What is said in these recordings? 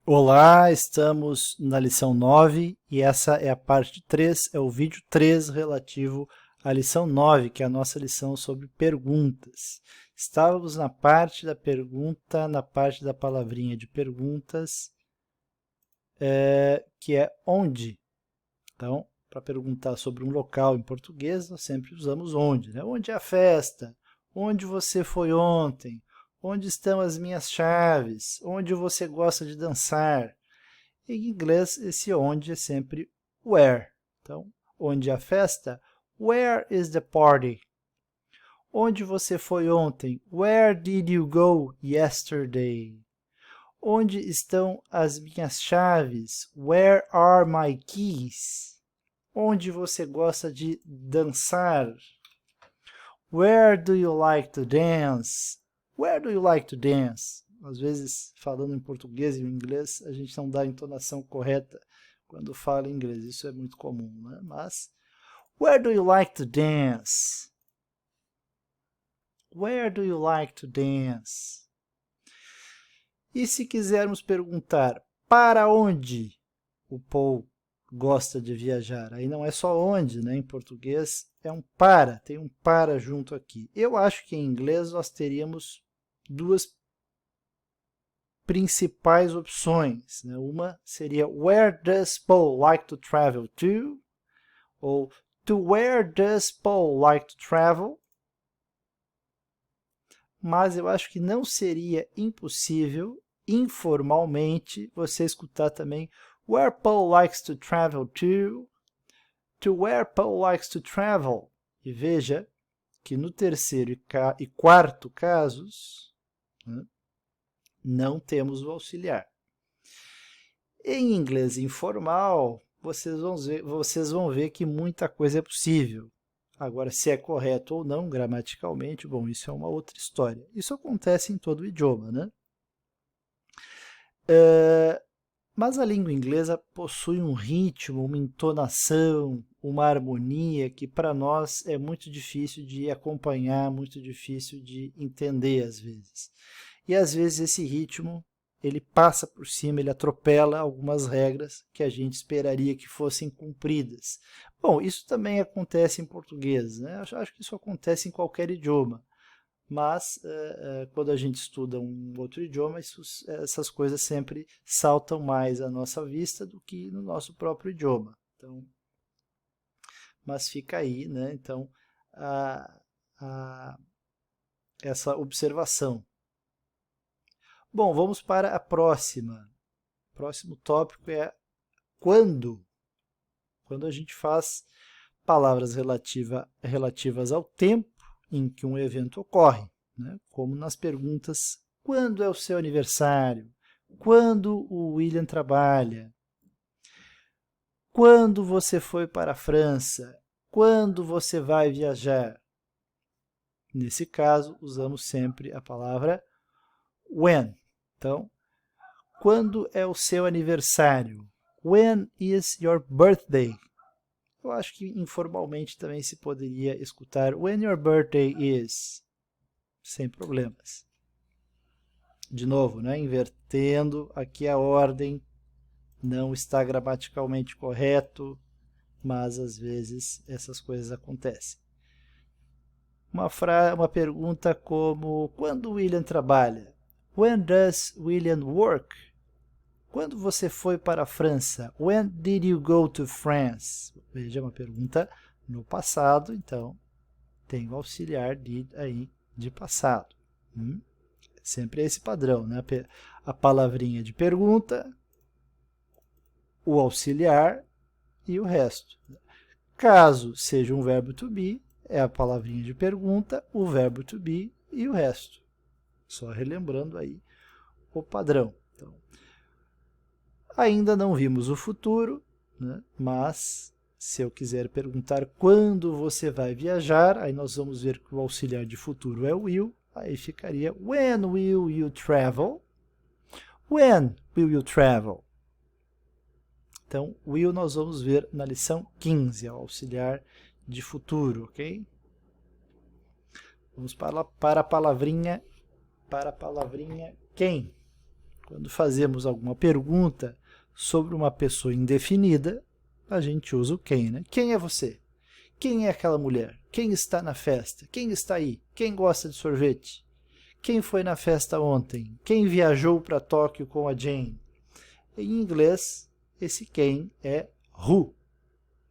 Olá, estamos na lição 9 e essa é a parte 3, é o vídeo 3 relativo à lição 9, que é a nossa lição sobre perguntas. Estávamos na parte da pergunta, na parte da palavrinha de perguntas, que é onde. Então, para perguntar sobre um local em português, nós sempre usamos onde, né? Onde é a festa? Onde você foi ontem? Onde estão as minhas chaves? Onde você gosta de dançar? Em inglês, esse onde é sempre where. Então, onde é a festa? Where is the party? Onde você foi ontem? Where did you go yesterday? Onde estão as minhas chaves? Where are my keys? Onde você gosta de dançar? Where do you like to dance? Where do you like to dance? Às vezes, falando em português e em inglês, a gente não dá a entonação correta quando fala em inglês. Isso é muito comum, né? Mas, where do you like to dance? Where do you like to dance? E se quisermos perguntar para onde o Paul gosta de viajar? Aí não é só onde, né? Em português é um para, tem um para junto aqui. Eu acho que em inglês nós teríamos duas principais opções, né? Uma seria Where does Paul like to travel to? Ou To where does Paul like to travel? Mas eu acho que não seria impossível, informalmente, você escutar também Where Paul likes to travel to where Paul likes to travel. E veja que no terceiro e quarto casos, né, não temos o auxiliar. Em inglês informal, vocês vão ver que muita coisa é possível. Agora, se é correto ou não gramaticalmente, bom, isso é uma outra história. Isso acontece em todo o idioma, né? Mas a língua inglesa possui um ritmo, uma entonação, uma harmonia que para nós é muito difícil de acompanhar, muito difícil de entender às vezes. E às vezes esse ritmo ele passa por cima, ele atropela algumas regras que a gente esperaria que fossem cumpridas. Bom, isso também acontece em português, né? Acho que isso acontece em qualquer idioma. Mas quando a gente estuda um outro idioma, essas coisas sempre saltam mais à nossa vista do que no nosso próprio idioma. Então, mas fica aí, né? Então, a, a, essa observação. Bom, vamos para a próxima. O próximo tópico é quando. Quando a gente faz palavras relativas ao tempo em que um evento ocorre, né? Como nas perguntas: quando é o seu aniversário? Quando o William trabalha? Quando você foi para a França? Quando você vai viajar? Nesse caso, usamos sempre a palavra when. Então, quando é o seu aniversário? When is your birthday? Eu acho que informalmente também se poderia escutar When your birthday is, sem problemas. De novo, né? Invertendo aqui a ordem, não está gramaticalmente correto, mas às vezes essas coisas acontecem. Uma pergunta como, quando William trabalha? When does William work? Quando você foi para a França? When did you go to France? Veja, uma pergunta no passado, então tem o auxiliar did aí de passado. Sempre é esse padrão, né? A palavrinha de pergunta, o auxiliar e o resto. Caso seja um verbo to be, é a palavrinha de pergunta, o verbo to be e o resto. Só relembrando aí o padrão. Então, ainda não vimos o futuro, né? Mas se eu quiser perguntar quando você vai viajar, aí nós vamos ver que o auxiliar de futuro é o will, aí ficaria when will you travel? When will you travel? Então, will nós vamos ver na lição 15, é o auxiliar de futuro, ok? Vamos para a palavrinha quem. Quando fazemos alguma pergunta sobre uma pessoa indefinida, a gente usa o quem, né? Quem é você? Quem é aquela mulher? Quem está na festa? Quem está aí? Quem gosta de sorvete? Quem foi na festa ontem? Quem viajou para Tóquio com a Jane? Em inglês, esse quem é who.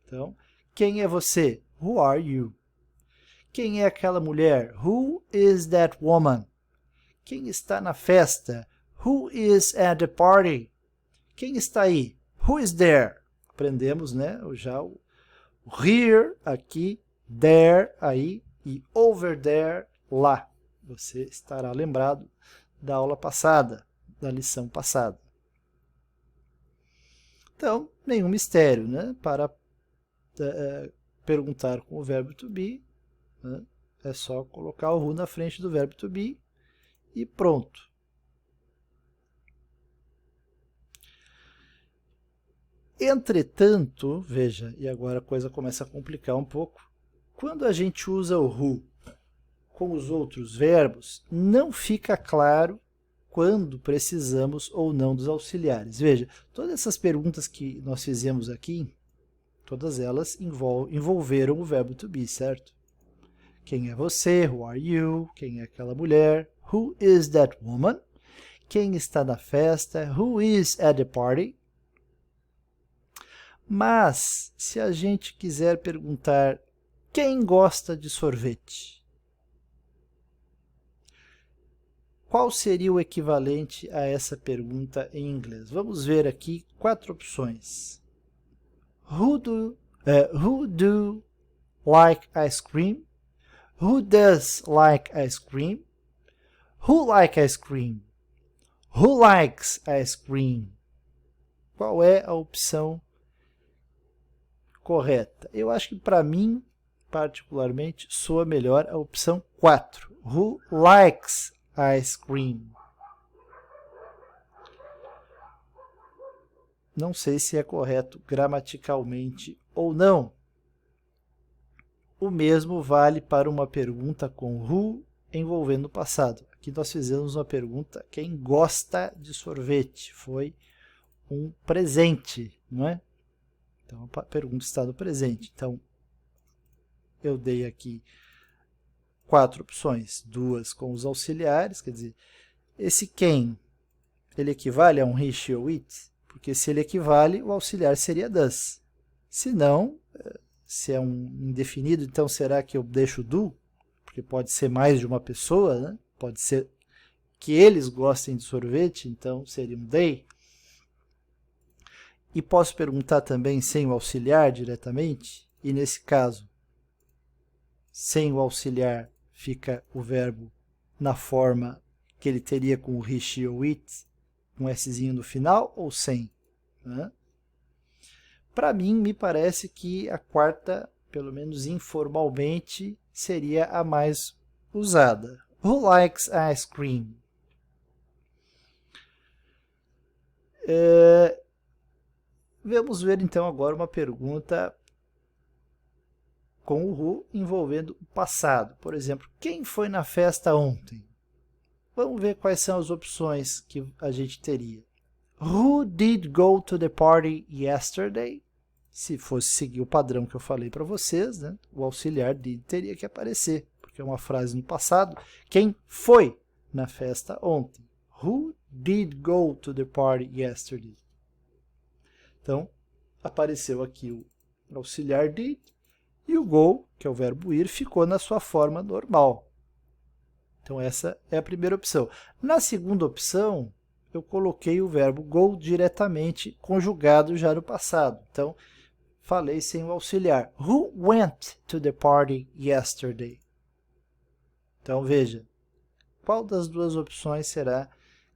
Então, quem é você? Who are you? Quem é aquela mulher? Who is that woman? Quem está na festa? Who is at the party? Quem está aí? Who is there? Aprendemos, né? Já o here, aqui, there, aí, e over there, lá. Você estará lembrado da aula passada, da lição passada. Então, nenhum mistério, né? Para perguntar com o verbo to be, né? É só colocar o who na frente do verbo to be e pronto. Entretanto, veja, e agora a coisa começa a complicar um pouco, quando a gente usa o who com os outros verbos, não fica claro quando precisamos ou não dos auxiliares. Veja, todas essas perguntas que nós fizemos aqui, todas elas envolveram o verbo to be, certo? Quem é você? Who are you? Quem é aquela mulher? Who is that woman? Quem está na festa? Who is at the party? Mas, se a gente quiser perguntar quem gosta de sorvete, qual seria o equivalente a essa pergunta em inglês? Vamos ver aqui 4 opções. Who do like ice cream? Who does like ice cream? Who like ice cream? Who likes ice cream? Qual é a opção correta? Eu acho que para mim, particularmente, soa melhor a opção 4. Who likes ice cream? Não sei se é correto gramaticalmente ou não. O mesmo vale para uma pergunta com who envolvendo o passado. Aqui nós fizemos uma pergunta, quem gosta de sorvete? Foi um presente, não é? Então, a pergunta está no presente. Então, eu dei aqui 4 opções, 2 com os auxiliares, quer dizer, esse quem, ele equivale a um he, she ou it? Porque se ele equivale, o auxiliar seria does. Se não, se é um indefinido, então será que eu deixo do? Porque pode ser mais de uma pessoa, né? Pode ser que eles gostem de sorvete, então seria um they. E posso perguntar também sem o auxiliar diretamente, e nesse caso, sem o auxiliar, fica o verbo na forma que ele teria com o he, she ou it, com Szinho no final, ou sem? Né? Para mim, me parece que a quarta, pelo menos informalmente, seria a mais usada. Who likes ice cream? Vamos ver então agora uma pergunta com o who envolvendo o passado. Por exemplo, quem foi na festa ontem? Vamos ver quais são as opções que a gente teria. Who did go to the party yesterday? Se fosse seguir o padrão que eu falei para vocês, né, o auxiliar did teria que aparecer, porque é uma frase no passado. Quem foi na festa ontem? Who did go to the party yesterday? Então, apareceu aqui o auxiliar did, e o go, que é o verbo ir, ficou na sua forma normal. Então, essa é a primeira opção. Na segunda opção, eu coloquei o verbo go diretamente conjugado já no passado. Então, falei sem o auxiliar. Who went to the party yesterday? Então, veja, qual das duas opções será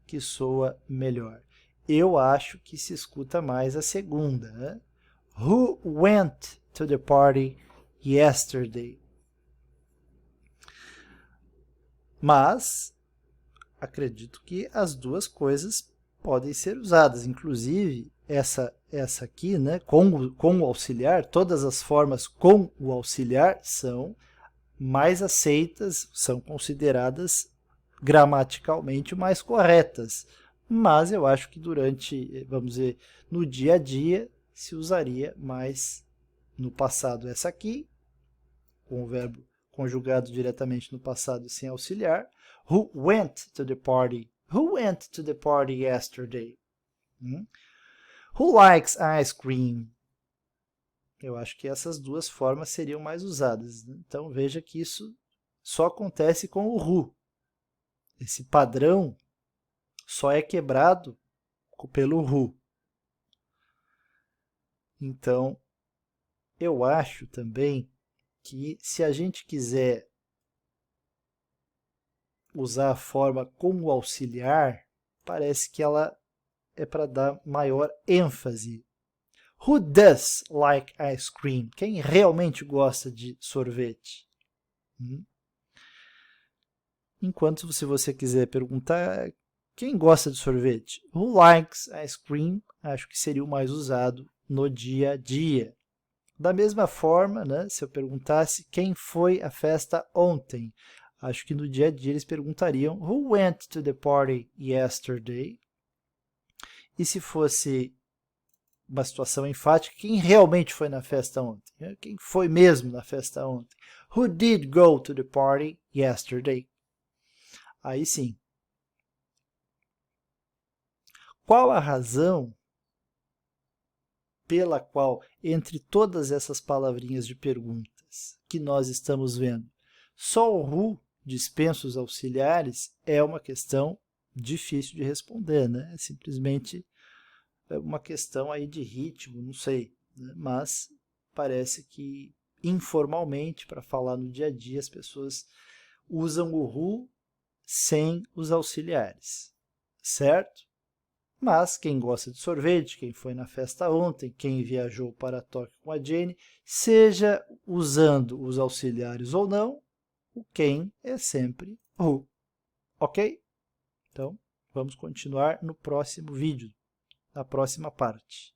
que soa melhor? Eu acho que se escuta mais a segunda. Né? Who went to the party yesterday? Mas, acredito que as duas coisas podem ser usadas. Inclusive, essa aqui, né, com o auxiliar, todas as formas com o auxiliar são mais aceitas, são consideradas gramaticalmente mais corretas. mas eu acho que durante, vamos dizer, no dia a dia, se usaria mais no passado essa aqui, com o verbo conjugado diretamente no passado sem auxiliar. Who went to the party? Who went to the party yesterday? Who likes ice cream? Eu acho que essas duas formas seriam mais usadas. Então veja que isso só acontece com o who. Esse padrão só é quebrado pelo who. Então, eu acho também que se a gente quiser usar a forma como auxiliar, parece que ela é para dar maior ênfase. Who does like ice cream? Quem realmente gosta de sorvete? Enquanto se você quiser perguntar quem gosta de sorvete, who likes ice cream, acho que seria o mais usado no dia a dia. Da mesma forma, né, se eu perguntasse quem foi à festa ontem, acho que no dia a dia eles perguntariam who went to the party yesterday? E se fosse uma situação enfática, quem realmente foi na festa ontem? Quem foi mesmo na festa ontem? Who did go to the party yesterday? Aí sim. Qual a razão pela qual, entre todas essas palavrinhas de perguntas que nós estamos vendo, só o who dispensa os auxiliares, é uma questão difícil de responder, né? É simplesmente uma questão aí de ritmo, não sei, né? Mas parece que informalmente, para falar no dia a dia, as pessoas usam o who sem os auxiliares, certo? Mas quem gosta de sorvete, quem foi na festa ontem, quem viajou para Tóquio com a Jane, seja usando os auxiliares ou não, o quem é sempre who. Ok? Então, vamos continuar no próximo vídeo, na próxima parte.